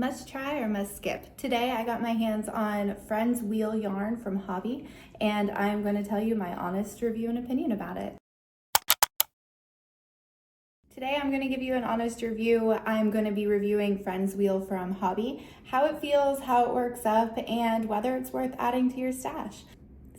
Must try or must skip. Today I got my hands on Friends Wheel yarn from Hobbii, and I'm going to tell you my honest review and opinion about it. Today I'm going to give you an honest review. I'm going to be reviewing Friends Wheel from Hobbii, how it feels, how it works up, and whether it's worth adding to your stash.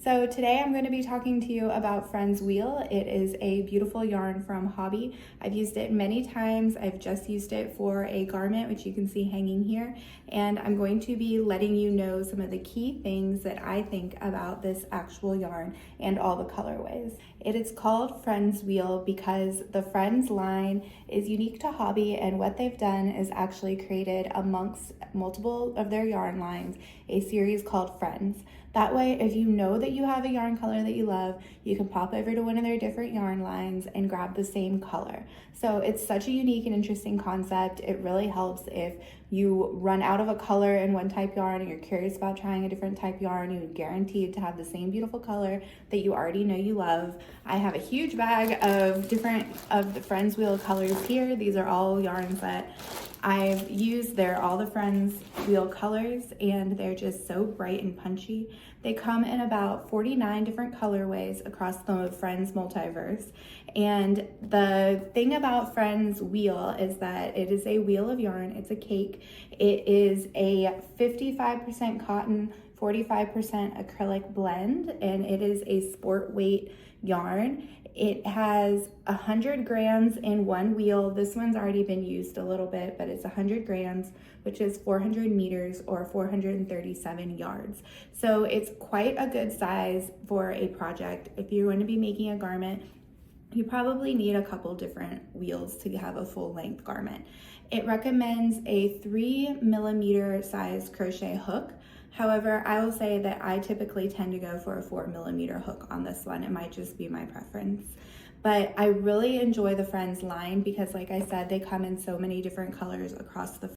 So today I'm going to be talking to you about Friends Wheel. It is a beautiful yarn from Hobbii. I've used it many times. I've just used it for a garment, which you can see hanging here. And I'm going to be letting you know some of the key things that I think about this actual yarn and all the colorways. It is called Friends Wheel because the Friends line is unique to Hobbii, and what they've done is actually created amongst multiple of their yarn lines a series called Friends. That way, if you know that you have a yarn color that you love, you can pop over to one of their different yarn lines and grab the same color. So it's such a unique and interesting concept. It really helps if you run out of a color in one type yarn and you're curious about trying a different type yarn. You're guaranteed to have the same beautiful color that you already know you love. I have a huge bag of different of the Friends Wheel colors here. These are all yarns that I've used. They're all the Friends Wheel colors, and they're just so bright and punchy. They come in about 49 different colorways across the Friends multiverse. And the thing about Friends Wheel is that it is a wheel of yarn. It's a cake. It is a 55% cotton, 45% acrylic blend, and it is a sport weight yarn. It has 100 grams in one wheel. This one's already been used a little bit, but it's 100 grams, which is 400 meters or 437 yards. So it's quite a good size for a project. If you're going to be making a garment, you probably need a couple different wheels to have a full length garment. It recommends a 3mm size crochet hook. However, I will say that I typically tend to go for a 4mm hook on this one. It might just be my preference. But I really enjoy the Friends line because, like I said, they come in so many different colors across the.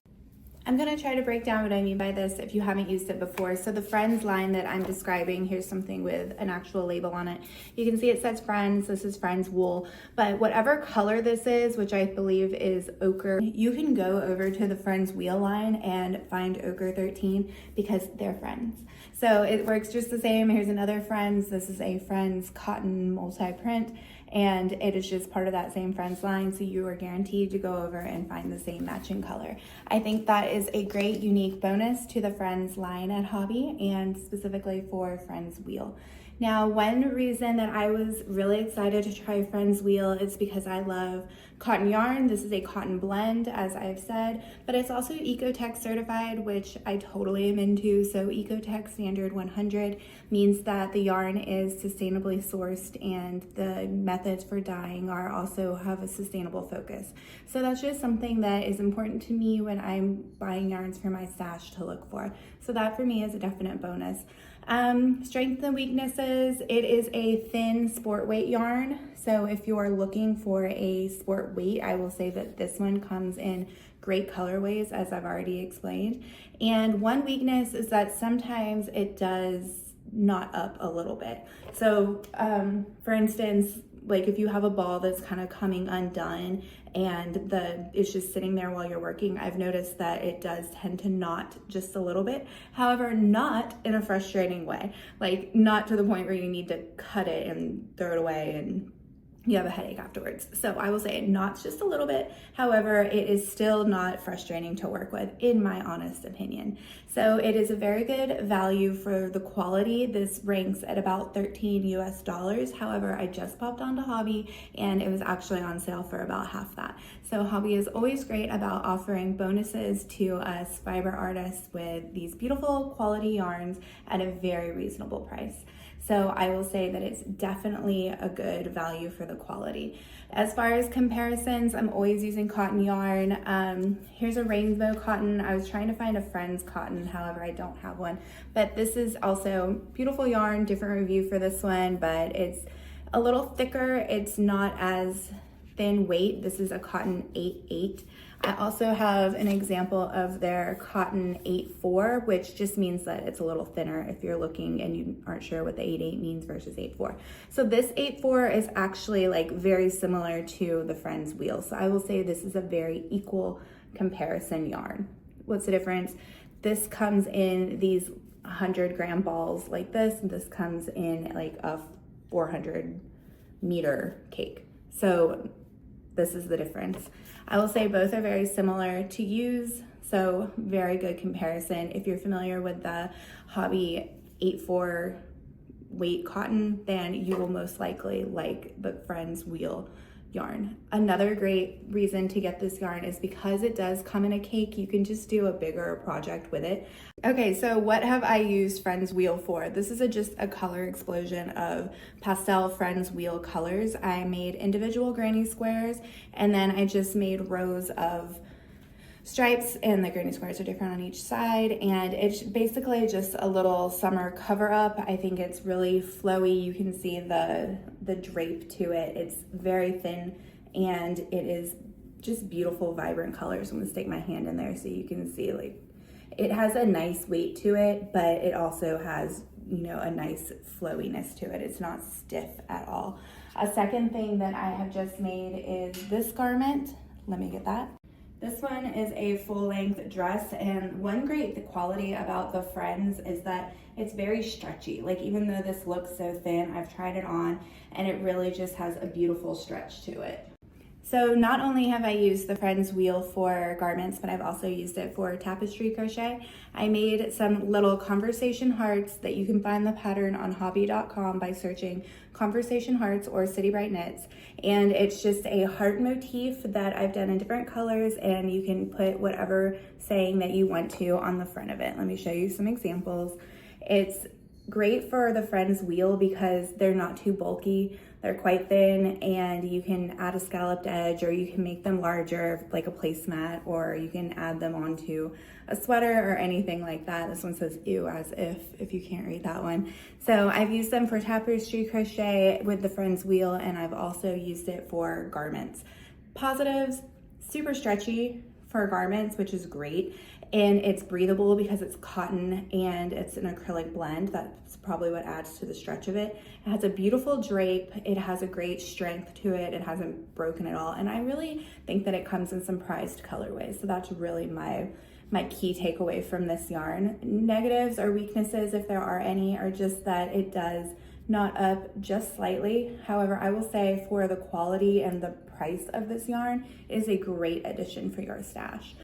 I'm going to try to break down what I mean by this if you haven't used it before. So the Friends line that I'm describing, here's something with an actual label on it. You can see it says Friends, this is Friends wool, but whatever color this is, which I believe is ochre, you can go over to the Friends Wheel line and find ochre 13 because they're Friends. So it works just the same. Here's another Friends. This is a Friends cotton multi-print, and it is just part of that same Friends line, so you are guaranteed to go over and find the same matching color. I think that is a great unique bonus to the Friends line at Hobbii, and specifically for Friends Wheel. Now, one reason that I was really excited to try Friends Wheel is because I love cotton yarn. This is a cotton blend, as I've said, but it's also Ecotech certified, which I totally am into. So Ecotech Standard 100 means that the yarn is sustainably sourced and the methods for dyeing are also have a sustainable focus. So that's just something that is important to me when I'm buying yarns for my stash to look for. So that for me is a definite bonus. Strengths and weaknesses, it is a thin sport weight yarn. So if you're looking for a sport weight, I will say that this one comes in great colorways, as I've already explained. And one weakness is that sometimes it does knot up a little bit. So for instance, like if you have a ball that's kind of coming undone and it's just sitting there while you're working, I've noticed that it does tend to knot just a little bit. However, not in a frustrating way, like not to the point where you need to cut it and throw it away and you have a headache afterwards. So I will say it knots just a little bit. However, it is still not frustrating to work with, in my honest opinion. So it is a very good value for the quality. This ranks at about $13 US. However, I just popped onto Hobbii and it was actually on sale for about half that. So Hobbii is always great about offering bonuses to us fiber artists with these beautiful quality yarns at a very reasonable price. So I will say that it's definitely a good value for the quality. As far as comparisons, I'm always using cotton yarn. Here's a rainbow cotton. I was trying to find a Friends cotton, however, I don't have one. But this is also beautiful yarn, different review for this one, but it's a little thicker. It's not as thin weight. This is a cotton 8/8. I also have an example of their cotton 8/4, which just means that it's a little thinner if you're looking and you aren't sure what the 8/8 means versus 8/4. So this 8/4 is actually like very similar to the Friends Wheel. So I will say this is a very equal comparison yarn. what's the difference? This comes in these 100-gram balls like this, and this comes in like a 400-meter cake. So this is the difference. I will say both are very similar to use, so very good comparison. If you're familiar with the Hobbii 8-4 weight cotton, then you will most likely like the Friends Wheel yarn. Another great reason to get this yarn is because it does come in a cake. You can just do a bigger project with it. Okay, so what have I used Friends Wheel for? This is just a color explosion of pastel Friends Wheel colors. I made individual granny squares, and then I just made rows of stripes, and the granny squares are different on each side, and it's basically just a little summer cover up. I think it's really flowy. You can see the drape to it. It's very thin, and it is just beautiful, vibrant colors. I'm gonna stick my hand in there so you can see, like, it has a nice weight to it, but it also has, you know, a nice flowiness to it. It's not stiff at all. A second thing that I have just made is this garment. Let me get that. This one is a full-length dress, and one great quality about the Friends is that it's very stretchy. Like, even though this looks so thin, I've tried it on and it really just has a beautiful stretch to it. So not only have I used the Friends Wheel for garments, but I've also used it for tapestry crochet. I made some little conversation hearts that you can find the pattern on hobbii.com by searching conversation hearts or City Bright Knits. And it's just a heart motif that I've done in different colors, and you can put whatever saying that you want to on the front of it. Let me show you some examples. It's great for the Friends Wheel because they're not too bulky. They're quite thin, and you can add a scalloped edge, or you can make them larger like a placemat, or you can add them onto a sweater or anything like that. This one says ew, as if you can't read that one. So I've used them for tapestry crochet with the Friends Wheel, and I've also used it for garments. Positives: super stretchy for garments, which is great. And it's breathable because it's cotton and it's an acrylic blend. That's probably what adds to the stretch of it. It has a beautiful drape. It has a great strength to it. It hasn't broken at all. And I really think that it comes in some prized colorways. So that's really my key takeaway from this yarn. Negatives or weaknesses, if there are any, are just that it does knot up just slightly. However, I will say for the quality and the price of this yarn, it is a great addition for your stash.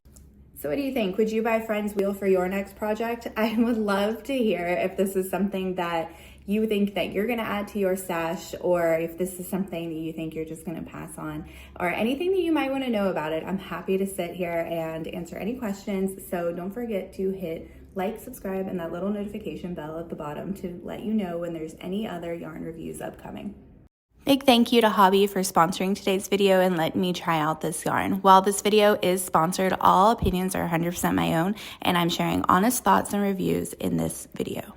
So what do you think? Would you buy Friends Wheel for your next project? I would love to hear if this is something that you think that you're gonna add to your stash, or if this is something that you think you're just gonna pass on, or anything that you might wanna know about it. I'm happy to sit here and answer any questions. So don't forget to hit like, subscribe, and that little notification bell at the bottom to let you know when there's any other yarn reviews upcoming. Big thank you to Hobbii for sponsoring today's video and letting me try out this yarn. While this video is sponsored, all opinions are 100% my own, and I'm sharing honest thoughts and reviews in this video.